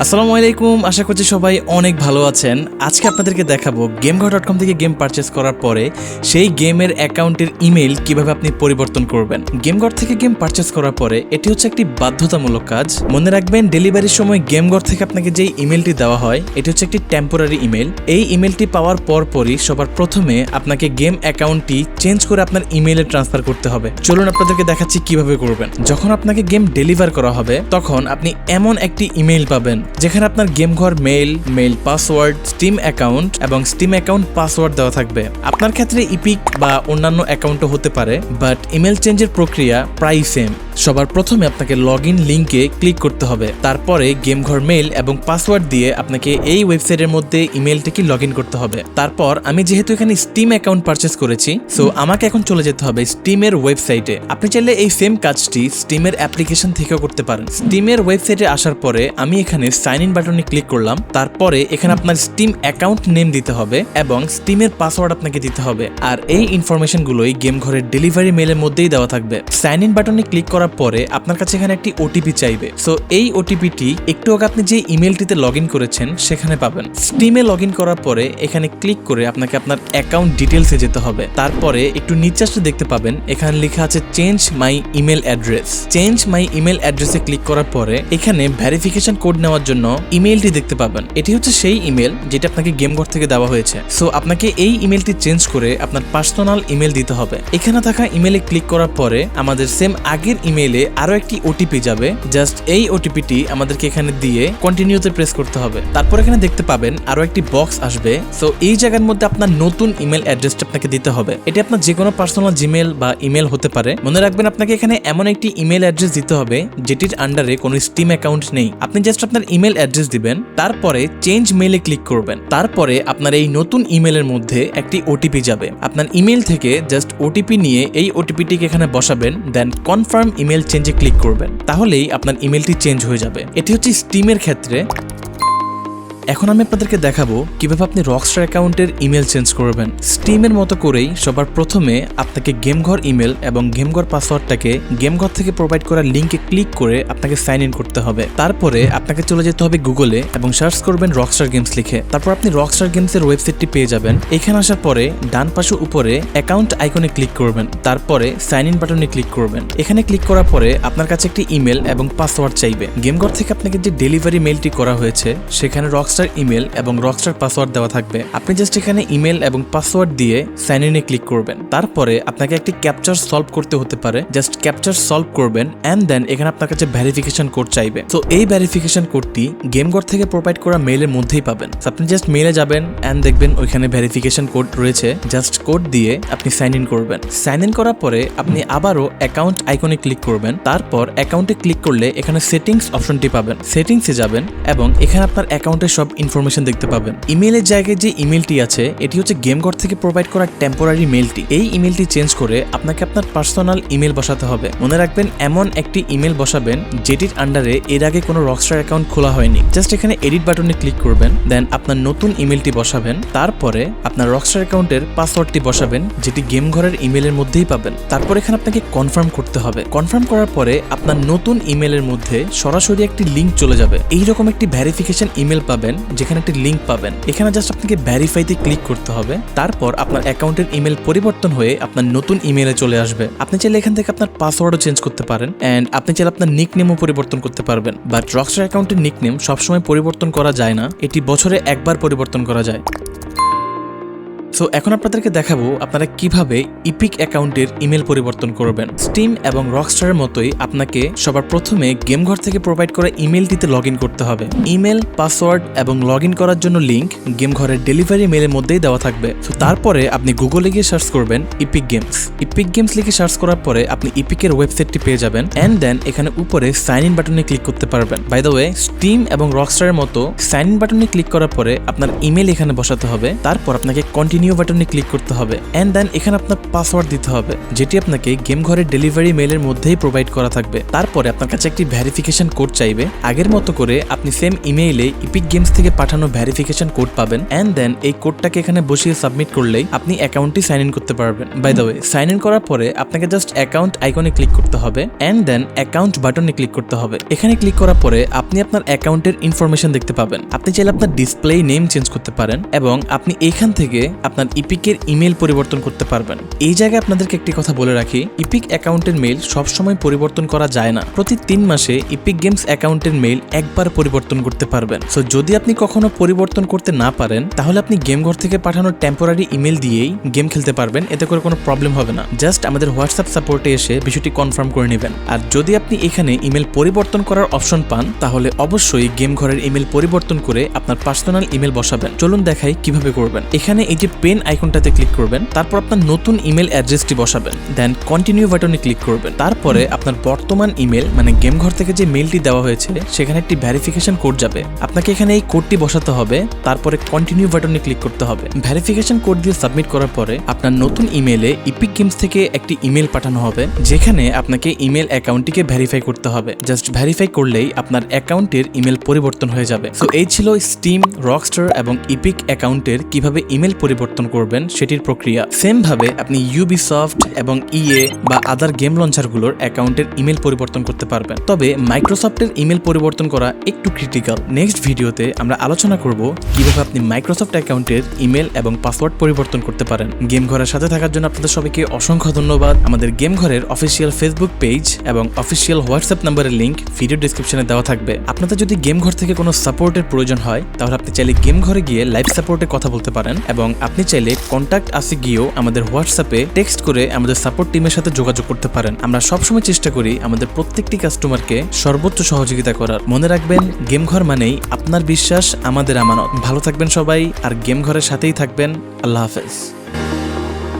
আসসালামু আলাইকুম, আশা করছি সবাই অনেক ভালো আছেন। আজকে আপনাদেরকে দেখাবো গেমঘর.com থেকে গেম পারচেস করার পরে সেই গেমের অ্যাকাউন্টের ইমেল কিভাবে আপনি পরিবর্তন করবেন। গেমঘর থেকে গেম পারচেস করার পরে এটি হচ্ছে একটি বাধ্যতামূলক কাজ। মনে রাখবেন, ডেলিভারির সময় গেমঘর থেকে আপনাকে যেই ইমেলটি দেওয়া হয় এটি হচ্ছে একটি টেম্পোরারি ইমেল। এই ইমেলটি পাওয়ার পরই সবার প্রথমে আপনাকে গেম অ্যাকাউন্টটি চেঞ্জ করে আপনার ইমেইলে ট্রান্সফার করতে হবে। চলুন আপনাদেরকে দেখাচ্ছি কিভাবে করবেন। যখন আপনাকে গেম ডেলিভার করা হবে তখন আপনি এমন একটি ইমেল পাবেন যেখানে আপনার গেমঘর মেইল পাসওয়ার্ড, স্টিম অ্যাকাউন্ট এবং স্টিম অ্যাকাউন্ট পাসওয়ার্ড দেওয়া থাকবে। আপনার ক্ষেত্রে ইপিক বা অন্যান্য অ্যাকাউন্টও হতে পারে, বাট ইমেল চেঞ্জের প্রক্রিয়া প্রায় সেম। সবার প্রথমে আপনাকে লগইন লিংকে ক্লিক করতে হবে, তারপরে গেমঘর মেইল এবং পাসওয়ার্ড দিয়ে আপনাকে এই ওয়েবসাইটের মধ্যে ইমেলটিকে লগইন করতে হবে। তারপর আমি যেহেতু এখানে স্টিম অ্যাকাউন্ট পারচেস করেছি, সো আমাকে এখন চলে যেতে হবে স্টিমের ওয়েবসাইটে। আপনি চাইলে এই সেম কাজটি স্টিমের অ্যাপ্লিকেশন থেকেও করতে পারেন। স্টিমের ওয়েবসাইটে আসার পরে আমি এখানে সাইন ইন বাটনে ক্লিক করলাম। তারপরে এখানে আপনার স্টিম অ্যাকাউন্ট নেম দিতে হবে এবং স্টিমের পাসওয়ার্ড আপনাকে দিতে হবে। আর এই ইনফরমেশনগুলোই গেমঘরের ডেলিভারি মেইলের মধ্যেই দেওয়া থাকবে। সাইন ইন বাটনে ক্লিক করার পরে আপনার কাছে এখানে একটি ওটিপি চাইবে। সো এই ওটিপিটি একটু আগে আপনি যে ইমেলটিতে লগইন করেছেন সেখানে পাবেন। স্টিমে লগইন করার পরে এখানে ক্লিক করে আপনাকে আপনার অ্যাকাউন্ট ডিটেলসে যেতে হবে। তারপরে একটু নিচে আসলে দেখতে পাবেন এখানে লেখা আছে change my email address. Change my email অ্যাড্রেসে ক্লিক করার পরে এখানে ভেরিফিকেশন কোড নেওয়ার জন্য ইমেলটি দেখতে পাবেন। এটি হচ্ছে সেই ইমেল যেটা আপনাকে গেমঘর থেকে দেওয়া হয়েছে। সো আপনাকে এই ইমেলটি চেঞ্জ করে আপনার পার্সোনাল ইমেল দিতে হবে। এখানে থাকা ইমেলে ক্লিক করার পরে আমাদের সেম আগের ইমেলে আরো একটি ওটিপি যাবে। জাস্ট এই ওটিপিটি আমাদেরকে এখানে দিয়ে কন্টিনিউতে প্রেস করতে হবে। তারপর এখানে দেখতে পাবেন আরো একটি বক্স আসবে। সো এই জায়গার মধ্যে আপনার নতুন ইমেল অ্যাড্রেসটা আপনাকে দিতে হবে। এটি আপনার যে কোনো পার্সোনাল জিমেল বা ইমেল হতে পারে। মনে রাখবেন, আপনাকে এখানে এমন একটি ইমেল অ্যাড্রেস দিতে হবে যেটির আন্ডারে কোনো স্টিম অ্যাকাউন্ট নেই। আপনি জাস্ট আপনার ইমেল অ্যাড্রেস দিবেন, তারপরে চেঞ্জ মেইলে ক্লিক করবেন। তারপরে আপনার এই নতুন ইমেলের মধ্যে একটি ওটিপি যাবে। আপনার ইমেল থেকে জাস্ট ওটিপি নিয়ে এই ওটিপিটিকে এখানে বসাবেন, দেন কনফার্ম ইমেল চেঞ্জে ক্লিক করবেন। তাহলেই আপনার ইমেলটি চেঞ্জ হয়ে যাবে। এটি হচ্ছে স্টিমের ক্ষেত্রে। এখন আমি আপনাদেরকে দেখাবো কিভাবে আপনি রকস্টার অ্যাকাউন্টের ইমেল চেঞ্জ করবেন। স্টিমের মতো করেই সবার প্রথমে আপনাকে গেমঘর ইমেল এবং গেমঘর পাসওয়ার্ডটাকে গেমঘর থেকে প্রোভাইড করা লিঙ্কে ক্লিক করে আপনাকে সাইন ইন করতে হবে। তারপরে আপনাকে চলে যেতে হবে গুগলে এবং সার্চ করবেন রকস্টার গেমস লিখে। তারপর আপনি রকস্টার গেমসের ওয়েবসাইটটি পেয়ে যাবেন। এখানে আসার পরে ডান পাশে উপরে অ্যাকাউন্ট আইকনে ক্লিক করবেন, তারপরে সাইন ইন বাটনে ক্লিক করবেন। এখানে ক্লিক করার পরে আপনার কাছে একটি ইমেল এবং পাসওয়ার্ড চাইবে। গেমঘর থেকে আপনাকে যে ডেলিভারি মেইলটি করা হয়েছে সেখানে রকস্টার ইমেল এবং রকস্টার পাসওয়ার্ড দেওয়া থাকবে। আপনি জাস্ট এখানে ইমেল এবং পাসওয়ার্ড দিয়ে সাইন ইনে ক্লিক করবেন। তারপরে আপনাকে একটি ক্যাপচার সলভ করতে হতে পারে। জাস্ট ক্যাপচার সলভ করবেন এন্ড দেন এখানে আপনার কাছে ভেরিফিকেশন কোড চাইবে। তো এই ভেরিফিকেশন কোডটি গেমঘর থেকে প্রোভাইড করা মেইলের মধ্যেই পাবেন। আপনি জাস্ট মেইলে যাবেন এন্ড দেখবেন ওইখানে ভেরিফিকেশন কোড রয়েছে। জাস্ট কোড দিয়ে আপনি সাইন ইন করবেন। সাইন ইন করার পরে আপনি আবারও অ্যাকাউন্ট আইকনে ক্লিক করবেন। তারপর অ্যাকাউন্টে ক্লিক করলে এখানে সেটিংস অপশনটি পাবেন। সেটিংসে যাবেন এবং এখানে আপনার অ্যাকাউন্টের সব ইনফরমেশন দেখতে পাবেন। ইমেলের জায়গায় যে ইমেলটি আছে এটি হচ্ছে গেমঘর থেকে প্রোভাইড করা টেম্পোরারি মেইলটি। এই ইমেলটি চেঞ্জ করে আপনাকে আপনার পার্সোনাল ইমেল বসাতে হবে। মনে রাখবেন, এমন একটি ইমেল বসাবেন যেটির আন্ডারে এর আগে কোনো রকস্টার অ্যাকাউন্ট খোলা হয়নি। জাস্ট এখানে এডিট বাটনে ক্লিক করবেন, দেন আপনার নতুন ইমেলটি বসাবেন। তারপরে আপনার রকস্টার অ্যাকাউন্টের পাসওয়ার্ডটি বসাবেন যেটি গেমঘরের ইমেলের মধ্যেই পাবেন। তারপর এখানে আপনাকে কনফার্ম করতে হবে। কনফার্ম করার পরে আপনার নতুন ইমেলের মধ্যে সরাসরি একটি লিঙ্ক চলে যাবে। এইরকম একটি ভেরিফিকেশন ইমেল পাবেন যেখানে একটি লিঙ্ক পাবেন। এখানে জাস্ট আপনাকে ভেরিফাইতে ক্লিক করতে হবে। তারপর আপনার অ্যাকাউন্টের ইমেল পরিবর্তন হয়ে আপনার নতুন ইমেলে চলে আসবে। আপনি চাইলে এখান থেকে আপনার পাসওয়ার্ডও চেঞ্জ করতে পারেন এন্ড আপনি চাইলে আপনার নিকনেমও পরিবর্তন করতে পারবেন। বাট রকস্টার অ্যাকাউন্টের নিকনেম সবসময় পরিবর্তন করা যায় না, এটি বছরে একবার পরিবর্তন করা যায়। সো এখন আপনাদেরকে দেখাবো আপনারা কিভাবে ইপিক অ্যাকাউন্টের ইমেল পরিবর্তন করবেন। স্টিম এবং রকস্টারের মতোই আপনাকে সবার প্রথমে গেমঘর থেকে প্রোভাইড করা ইমেলটিতে লগ ইন করতে হবে। ইমেল, পাসওয়ার্ড এবং লগ ইন করার জন্য লিঙ্ক গেমঘরের ডেলিভারি মেইলের মধ্যেই দেওয়া থাকবে। সো তারপরে আপনি গুগলে গিয়ে সার্চ করবেন ইপিক গেমস। ইপিক গেমস লিখে সার্চ করার পরে আপনি ইপিকের ওয়েবসাইটটি পেয়ে যাবেন এন্ড দেন এখানে উপরে সাইন ইন বাটনে ক্লিক করতে পারবেন। বাই দ্য ওয়ে, স্টিম এবং রকস্টারের মতো সাইন ইন বাটনে ক্লিক করার পরে আপনার ইমেল এখানে বসাতে হবে। তারপর আপনাকে কন্টিনিউ কন্টিনিউ বাটনে ক্লিক করতে হবে এন্ড দেন এখানে আপনার পাসওয়ার্ড দিতে হবে, যেটি আপনাকে গেম ঘরের ডেলিভারি মেইলের মধ্যেই প্রোভাইড করা থাকবে। তারপরে আপনার কাছে একটি ভেরিফিকেশন কোড চাইবে। আগের মতো করে আপনি সেম ইমেইলে ইপিক গেমস থেকে পাঠানো ভেরিফিকেশন কোড পাবেন এন্ড দেন এই কোডটাকে এখানে বসিয়ে সাবমিট করলেই আপনি অ্যাকাউন্টটি সাইন ইন করতে পারবেন। By the way, sign in করার পরে আপনাকে জাস্ট অ্যাকাউন্ট আইকনে ক্লিক করতে হবে এন্ড দেন অ্যাকাউন্ট বাটনে ক্লিক করতে হবে। এখানে ক্লিক করার পরে আপনি আপনার অ্যাকাউন্টের ইনফরমেশন দেখতে পাবেন। আপনি চাইলে আপনার ডিসপ্লে নেম চেঞ্জ করতে পারেন এবং আপনি এখান থেকে আপনার ইপিকের ইমেল পরিবর্তন করতে পারবেন। এই জায়গায় আপনাদেরকে একটি কথা বলে রাখি, ইপিক অ্যাকাউন্টের মেইল সবসময় পরিবর্তন করা যায় না। প্রতি 3 মাসে ইপিক গেমস অ্যাকাউন্টের মেইল একবার পরিবর্তন করতে পারবেন। সো যদি আপনি কখনো পরিবর্তন করতে না পারেন তাহলে আপনি গেম ঘর থেকে পাঠানো টেম্পোরারি ইমেল দিয়েই গেম খেলতে পারবেন, এতে করে কোনো প্রবলেম হবে না। জাস্ট আমাদের হোয়াটসঅ্যাপ সাপোর্টে এসে বিষয়টি কনফার্ম করে নেবেন। আর যদি আপনি এখানে ইমেল পরিবর্তন করার অপশন পান তাহলে অবশ্যই গেম ঘরের ইমেল পরিবর্তন করে আপনার পার্সোনাল ইমেল বসাবেন। চলুন দেখাই কিভাবে করবেন। এখানে এই যে পেন আইকনটাতে ক্লিক করবেন, তারপর আপনার নতুন ইমেল অ্যাড্রেসটি বসাবেন, দেন কন্টিনিউ বাটনে ক্লিক করবেন। তারপরে আপনার বর্তমান ইমেল মানে গেম ঘর থেকে যে মেইলটি দেওয়া হয়েছে সেখানে একটি ভেরিফিকেশন কোড যাবে। আপনাকে এখানে এই কোডটি বসাতে হবে, তারপরে কন্টিনিউ বাটনে ক্লিক করতে হবে। ভেরিফিকেশন কোড দিয়ে সাবমিট করার পরে আপনার নতুন ইমেলে ইপিক গেমস থেকে একটি ইমেল পাঠানো হবে, যেখানে আপনাকে ইমেল অ্যাকাউন্টটিকে ভেরিফাই করতে হবে। জাস্ট ভেরিফাই করলেই আপনার অ্যাকাউন্টের ইমেল পরিবর্তন হয়ে যাবে। সো এই ছিল স্টিম, রকস্টার এবং ইপিক অ্যাকাউন্টের কিভাবে ইমেল পরিবর্তন করবেন সেটির প্রক্রিয়া। সেম ভাবে আপনি ইউবিসফট এবং ইএ বা আদার গেম লঞ্চারগুলোর অ্যাকাউন্টের ইমেল পরিবর্তন করতে পারবেন। তবে মাইক্রোসফটের ইমেল পরিবর্তন করা একটু ক্রিটিক্যাল। নেক্সট ভিডিওতে আমরা আলোচনা করব কিভাবে আপনি মাইক্রোসফট অ্যাকাউন্টের ইমেল এবং পাসওয়ার্ড পরিবর্তন করতে পারেন। গেম ঘরের সাথে থাকার জন্য আপনাদের সবাইকে অসংখ্য ধন্যবাদ। আমাদের গেম ঘরের অফিসিয়াল ফেসবুক পেজ এবং অফিসিয়াল হোয়াটসঅ্যাপ নাম্বারের লিংক ভিডিও ডেসক্রিপশনে দেওয়া থাকবে। আপনাদের যদি গেম ঘর থেকে কোনো সাপোর্টের প্রয়োজন হয় তাহলে আপনি চাইলে গেম ঘরে গিয়ে লাইভ সাপোর্টে কথা বলতে পারেন এবং আপনি চাইলে কন্ট্যাক্ট আসে গিয়েও আমাদের হোয়াটসঅ্যাপে টেক্সট করে আমাদের সাপোর্ট টিমের সাথে যোগাযোগ করতে পারেন। আমরা সবসময় চেষ্টা করি আমাদের প্রত্যেকটি কাস্টমারকে সর্বোচ্চ সহযোগিতা করার। মনে রাখবেন, গেম ঘর মানেই আপনার বিশ্বাস আমাদের আমানত। ভালো থাকবেন সবাই আর গেম ঘরের সাথেই থাকবেন। আল্লাহ হাফেজ।